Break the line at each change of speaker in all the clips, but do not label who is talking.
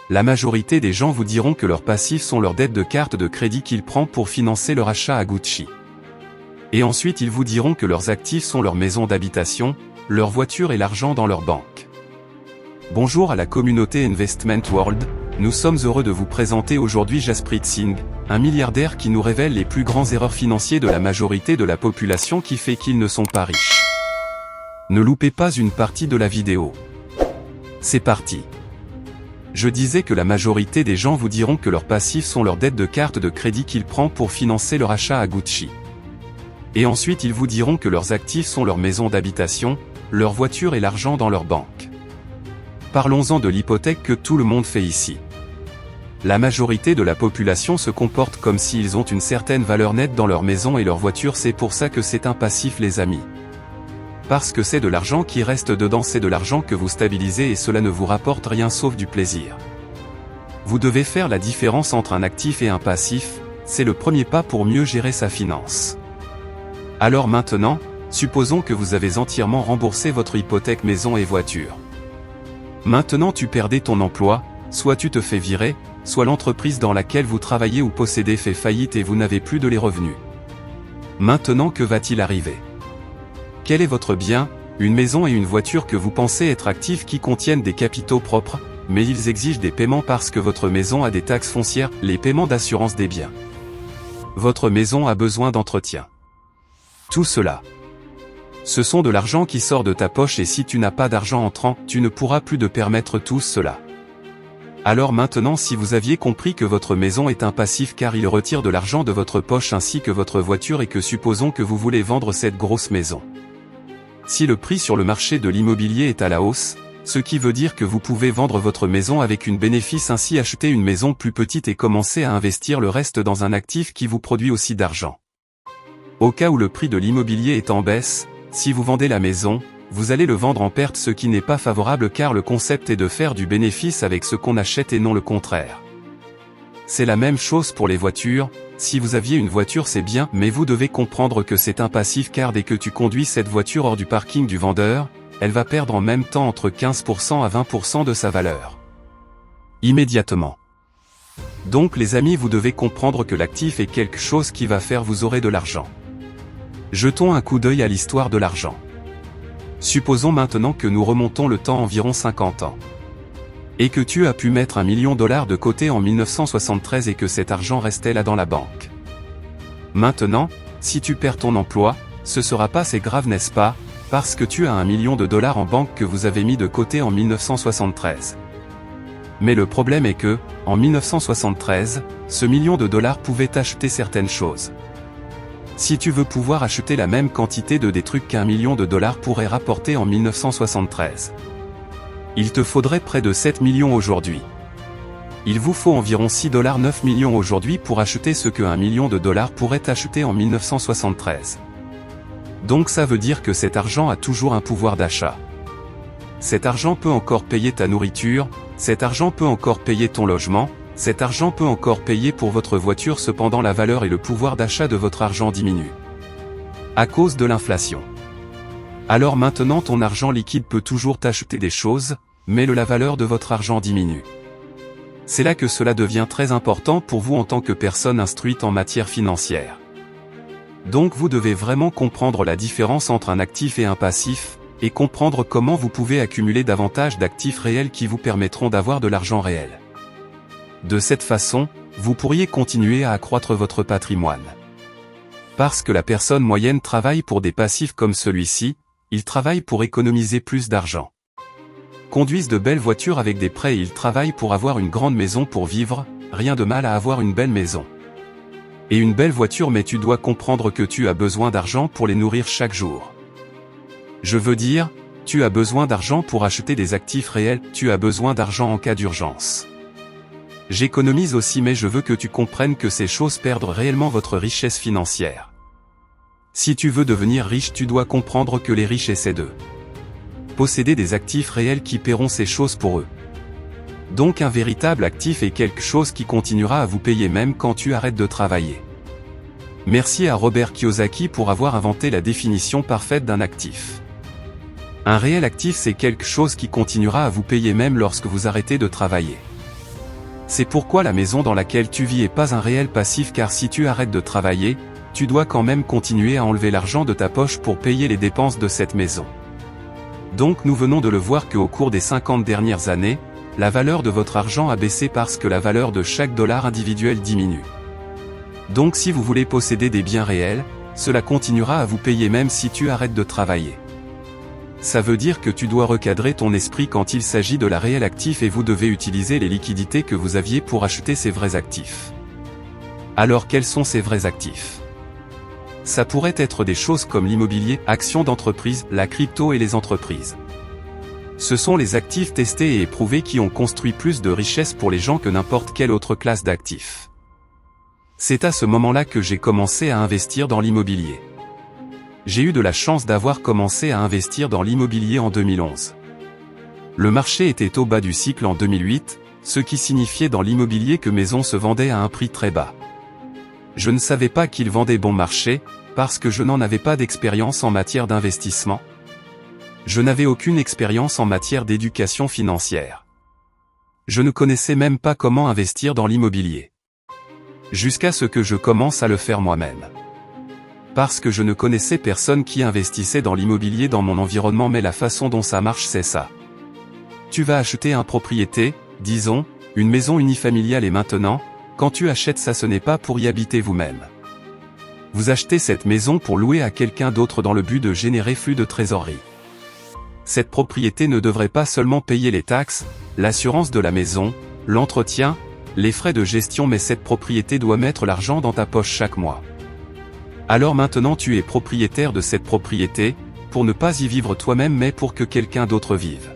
La majorité des gens vous diront que leurs passifs sont leurs dettes de carte de crédit qu'ils prennent pour financer leur achat à Gucci. Et ensuite ils vous diront que leurs actifs sont leur maison d'habitation, leur voiture et l'argent dans leur banque. Bonjour à la communauté Investment World, nous sommes heureux de vous présenter aujourd'hui Jaspreet Singh, un milliardaire qui nous révèle les plus grands erreurs financières de la majorité de la population qui fait qu'ils ne sont pas riches. Ne loupez pas une partie de la vidéo. C'est parti. Je disais que la majorité des gens vous diront que leurs passifs sont leurs dettes de carte de crédit qu'ils prennent pour financer leur achat à Gucci. Et ensuite ils vous diront que leurs actifs sont leur maison d'habitation, leur voiture et l'argent dans leur banque. Parlons-en de l'hypothèque que tout le monde fait ici. La majorité de la population se comporte comme s'ils ont une certaine valeur nette dans leur maison et leur voiture, c'est pour ça que c'est un passif les amis. Parce que c'est de l'argent qui reste dedans, c'est de l'argent que vous stabilisez et cela ne vous rapporte rien sauf du plaisir. Vous devez faire la différence entre un actif et un passif, c'est le premier pas pour mieux gérer sa finance. Alors maintenant, supposons que vous avez entièrement remboursé votre hypothèque maison et voiture. Maintenant tu perdais ton emploi, soit tu te fais virer, soit l'entreprise dans laquelle vous travaillez ou possédez fait faillite et vous n'avez plus de les revenus. Maintenant que va-t-il arriver? Quel est votre bien, une maison et une voiture que vous pensez être actifs qui contiennent des capitaux propres, mais ils exigent des paiements parce que votre maison a des taxes foncières, les paiements d'assurance des biens. Votre maison a besoin d'entretien. Tout cela. Ce sont de l'argent qui sort de ta poche et si tu n'as pas d'argent entrant, tu ne pourras plus te permettre tout cela. Alors maintenant si vous aviez compris que votre maison est un passif car il retire de l'argent de votre poche ainsi que votre voiture et que supposons que vous voulez vendre cette grosse maison. Si le prix sur le marché de l'immobilier est à la hausse, ce qui veut dire que vous pouvez vendre votre maison avec une bénéfice ainsi acheter une maison plus petite et commencer à investir le reste dans un actif qui vous produit aussi d'argent. Au cas où le prix de l'immobilier est en baisse, si vous vendez la maison, vous allez le vendre en perte, ce qui n'est pas favorable car le concept est de faire du bénéfice avec ce qu'on achète et non le contraire. C'est la même chose pour les voitures, si vous aviez une voiture c'est bien, mais vous devez comprendre que c'est un passif car dès que tu conduis cette voiture hors du parking du vendeur, elle va perdre en même temps entre 15% à 20% de sa valeur. Immédiatement. Donc les amis, vous devez comprendre que l'actif est quelque chose qui va faire vous aurez de l'argent. Jetons un coup d'œil à l'histoire de l'argent. Supposons maintenant que nous remontons le temps environ 50 ans. Et que tu as pu mettre $1 million de côté en 1973 et que cet argent restait là dans la banque. Maintenant, si tu perds ton emploi, ce sera pas assez grave n'est-ce pas, parce que tu as $1 million en banque que vous avez mis de côté en 1973. Mais le problème est que, en 1973, ce $1 million pouvait acheter certaines choses. Si tu veux pouvoir acheter la même quantité de des trucs qu'$1 million pourrait rapporter en 1973. Il te faudrait près de 7 millions aujourd'hui. Il vous faut environ $6, 9 millions aujourd'hui pour acheter ce que $1 million pourrait acheter en 1973. Donc ça veut dire que cet argent a toujours un pouvoir d'achat. Cet argent peut encore payer ta nourriture, cet argent peut encore payer ton logement, cet argent peut encore payer pour votre voiture, cependant la valeur et le pouvoir d'achat de votre argent diminuent. À cause de l'inflation. Alors maintenant ton argent liquide peut toujours t'acheter des choses, mais la valeur de votre argent diminue. C'est là que cela devient très important pour vous en tant que personne instruite en matière financière. Donc vous devez vraiment comprendre la différence entre un actif et un passif, et comprendre comment vous pouvez accumuler davantage d'actifs réels qui vous permettront d'avoir de l'argent réel. De cette façon, vous pourriez continuer à accroître votre patrimoine. Parce que la personne moyenne travaille pour des passifs comme celui-ci, il travaille pour économiser plus d'argent. Conduisent de belles voitures avec des prêts et il travaille pour avoir une grande maison pour vivre, rien de mal à avoir une belle maison. Et une belle voiture, mais tu dois comprendre que tu as besoin d'argent pour les nourrir chaque jour. Je veux dire, tu as besoin d'argent pour acheter des actifs réels, tu as besoin d'argent en cas d'urgence. J'économise aussi, mais je veux que tu comprennes que ces choses perdent réellement votre richesse financière. Si tu veux devenir riche, tu dois comprendre que les riches essaient de posséder des actifs réels qui paieront ces choses pour eux. Donc un véritable actif est quelque chose qui continuera à vous payer même quand tu arrêtes de travailler. Merci à Robert Kiyosaki pour avoir inventé la définition parfaite d'un actif. Un réel actif c'est quelque chose qui continuera à vous payer même lorsque vous arrêtez de travailler. C'est pourquoi la maison dans laquelle tu vis est pas un réel passif, car si tu arrêtes de travailler, tu dois quand même continuer à enlever l'argent de ta poche pour payer les dépenses de cette maison. Donc nous venons de le voir qu'au cours des 50 dernières années, la valeur de votre argent a baissé parce que la valeur de chaque dollar individuel diminue. Donc si vous voulez posséder des biens réels, cela continuera à vous payer même si tu arrêtes de travailler. Ça veut dire que tu dois recadrer ton esprit quand il s'agit de la réelle actif et vous devez utiliser les liquidités que vous aviez pour acheter ces vrais actifs. Alors quels sont ces vrais actifs ? Ça pourrait être des choses comme l'immobilier, actions d'entreprise, la crypto et les entreprises. Ce sont les actifs testés et éprouvés qui ont construit plus de richesses pour les gens que n'importe quelle autre classe d'actifs. C'est à ce moment-là que j'ai commencé à investir dans l'immobilier. J'ai eu de la chance d'avoir commencé à investir dans l'immobilier en 2011. Le marché était au bas du cycle en 2008, ce qui signifiait dans l'immobilier que maisons se vendaient à un prix très bas. Je ne savais pas qu'ils vendaient bon marché, parce que je n'en avais pas d'expérience en matière d'investissement. Je n'avais aucune expérience en matière d'éducation financière. Je ne connaissais même pas comment investir dans l'immobilier. Jusqu'à ce que je commence à le faire moi-même. Parce que je ne connaissais personne qui investissait dans l'immobilier dans mon environnement, mais la façon dont ça marche c'est ça. Tu vas acheter une propriété, disons, une maison unifamiliale et maintenant, quand tu achètes ça ce n'est pas pour y habiter vous-même. Vous achetez cette maison pour louer à quelqu'un d'autre dans le but de générer flux de trésorerie. Cette propriété ne devrait pas seulement payer les taxes, l'assurance de la maison, l'entretien, les frais de gestion, mais cette propriété doit mettre l'argent dans ta poche chaque mois. Alors maintenant tu es propriétaire de cette propriété, pour ne pas y vivre toi-même mais pour que quelqu'un d'autre vive.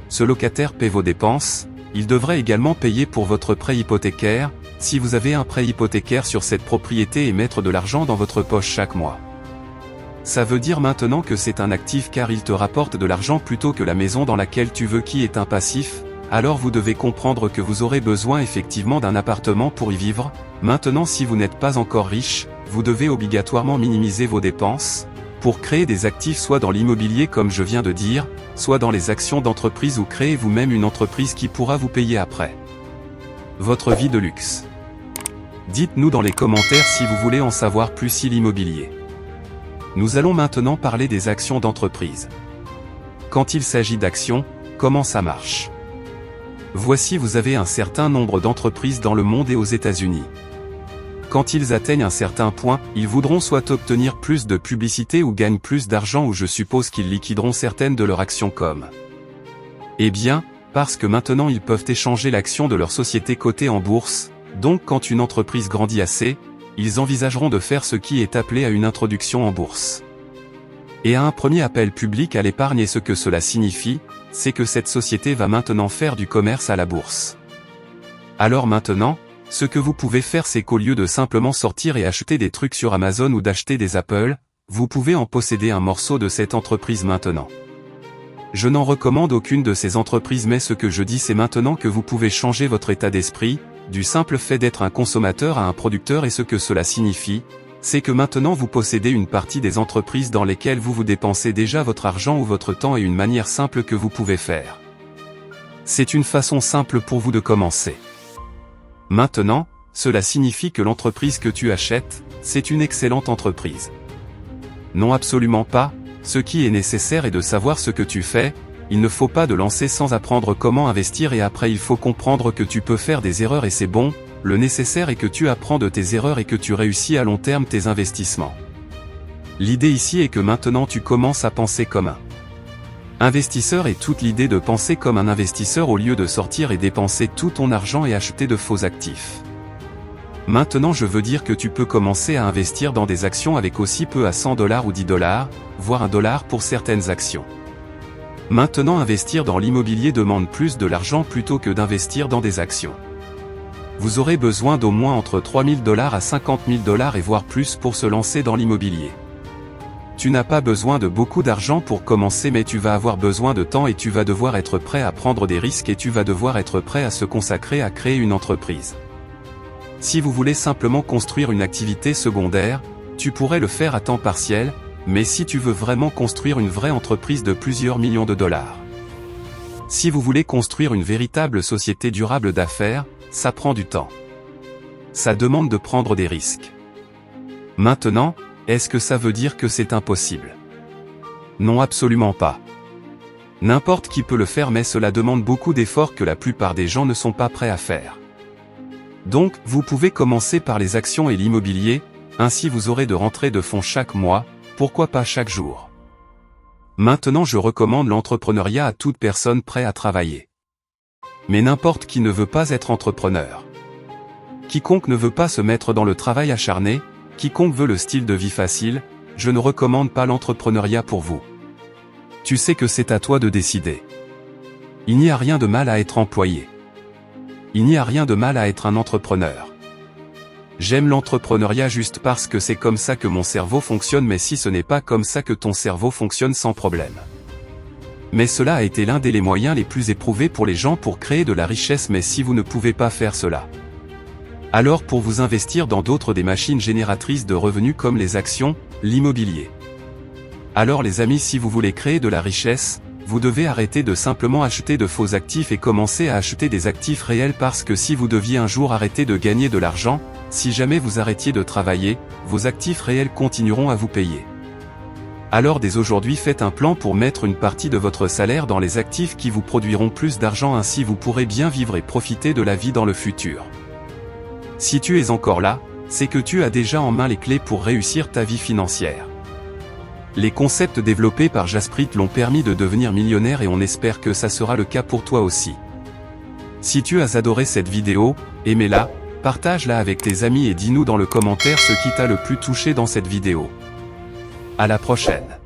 Ce locataire paie vos dépenses, il devrait également payer pour votre prêt hypothécaire, si vous avez un prêt hypothécaire sur cette propriété et mettre de l'argent dans votre poche chaque mois. Ça veut dire maintenant que c'est un actif car il te rapporte de l'argent plutôt que la maison dans laquelle tu veux qui est un passif, alors vous devez comprendre que vous aurez besoin effectivement d'un appartement pour y vivre. Maintenant si vous n'êtes pas encore riche, vous devez obligatoirement minimiser vos dépenses, pour créer des actifs soit dans l'immobilier comme je viens de dire, soit dans les actions d'entreprise ou créer vous-même une entreprise qui pourra vous payer après. Votre vie de luxe. Dites-nous dans les commentaires si vous voulez en savoir plus sur l'immobilier. Nous allons maintenant parler des actions d'entreprise. Quand il s'agit d'actions, comment ça marche ? Voici vous avez un certain nombre d'entreprises dans le monde et aux États-Unis. Quand ils atteignent un certain point, ils voudront soit obtenir plus de publicité ou gagnent plus d'argent ou je suppose qu'ils liquideront certaines de leurs actions comme. Eh bien, parce que maintenant ils peuvent échanger l'action de leur société cotée en bourse, donc quand une entreprise grandit assez, ils envisageront de faire ce qui est appelé à une introduction en bourse. Et à un premier appel public à l'épargne et ce que cela signifie, c'est que cette société va maintenant faire du commerce à la bourse. Alors maintenant, ce que vous pouvez faire c'est qu'au lieu de simplement sortir et acheter des trucs sur Amazon ou d'acheter des Apple, vous pouvez en posséder un morceau de cette entreprise maintenant. Je n'en recommande aucune de ces entreprises mais ce que je dis c'est maintenant que vous pouvez changer votre état d'esprit, du simple fait d'être un consommateur à un producteur et ce que cela signifie, c'est que maintenant vous possédez une partie des entreprises dans lesquelles vous dépensez déjà votre argent ou votre temps et une manière simple que vous pouvez faire. C'est une façon simple pour vous de commencer. Maintenant, cela signifie que l'entreprise que tu achètes, c'est une excellente entreprise. Non absolument pas, ce qui est nécessaire est de savoir ce que tu fais, il ne faut pas de lancer sans apprendre comment investir et après il faut comprendre que tu peux faire des erreurs et c'est bon, le nécessaire est que tu apprends de tes erreurs et que tu réussis à long terme tes investissements. L'idée ici est que maintenant tu commences à penser comme un investisseur et toute l'idée de penser comme un investisseur au lieu de sortir et dépenser tout ton argent et acheter de faux actifs. Maintenant je veux dire que tu peux commencer à investir dans des actions avec aussi peu à $100 ou $10, voire $1 pour certaines actions. Maintenant investir dans l'immobilier demande plus de l'argent plutôt que d'investir dans des actions. Vous aurez besoin d'au moins entre $3 000 à $50 000 et voire plus pour se lancer dans l'immobilier. Tu n'as pas besoin de beaucoup d'argent pour commencer mais tu vas avoir besoin de temps et tu vas devoir être prêt à prendre des risques et tu vas devoir être prêt à se consacrer à créer une entreprise. Si vous voulez simplement construire une activité secondaire, tu pourrais le faire à temps partiel, mais si tu veux vraiment construire une vraie entreprise de plusieurs millions de dollars, Si vous voulez construire une véritable société durable d'affaires, ça prend du temps. Ça demande de prendre des risques. Maintenant, est-ce que ça veut dire que c'est impossible? Non, absolument pas. N'importe qui peut le faire, mais cela demande beaucoup d'efforts que la plupart des gens ne sont pas prêts à faire. Donc, vous pouvez commencer par les actions et l'immobilier, ainsi vous aurez de rentrées de fonds chaque mois, pourquoi pas chaque jour. Maintenant, je recommande l'entrepreneuriat à toute personne prête à travailler. Mais n'importe qui ne veut pas être entrepreneur. Quiconque ne veut pas se mettre dans le travail acharné, quiconque veut le style de vie facile, je ne recommande pas l'entrepreneuriat pour vous. Tu sais que c'est à toi de décider. Il n'y a rien de mal à être employé. Il n'y a rien de mal à être un entrepreneur. J'aime l'entrepreneuriat juste parce que c'est comme ça que mon cerveau fonctionne, mais si ce n'est pas comme ça que ton cerveau fonctionne, sans problème. Mais cela a été l'un des moyens les plus éprouvés pour les gens pour créer de la richesse, mais si vous ne pouvez pas faire cela, alors pour vous investir dans d'autres des machines génératrices de revenus comme les actions, l'immobilier. Alors les amis, si vous voulez créer de la richesse, vous devez arrêter de simplement acheter de faux actifs et commencer à acheter des actifs réels, parce que si vous deviez un jour arrêter de gagner de l'argent, si jamais vous arrêtiez de travailler, vos actifs réels continueront à vous payer. Alors dès aujourd'hui, faites un plan pour mettre une partie de votre salaire dans les actifs qui vous produiront plus d'argent, ainsi vous pourrez bien vivre et profiter de la vie dans le futur. Si tu es encore là, c'est que tu as déjà en main les clés pour réussir ta vie financière. Les concepts développés par Jasprit l'ont permis de devenir millionnaire et on espère que ça sera le cas pour toi aussi. Si tu as adoré cette vidéo, aimez-la, partage-la avec tes amis et dis-nous dans le commentaire ce qui t'a le plus touché dans cette vidéo. À la prochaine.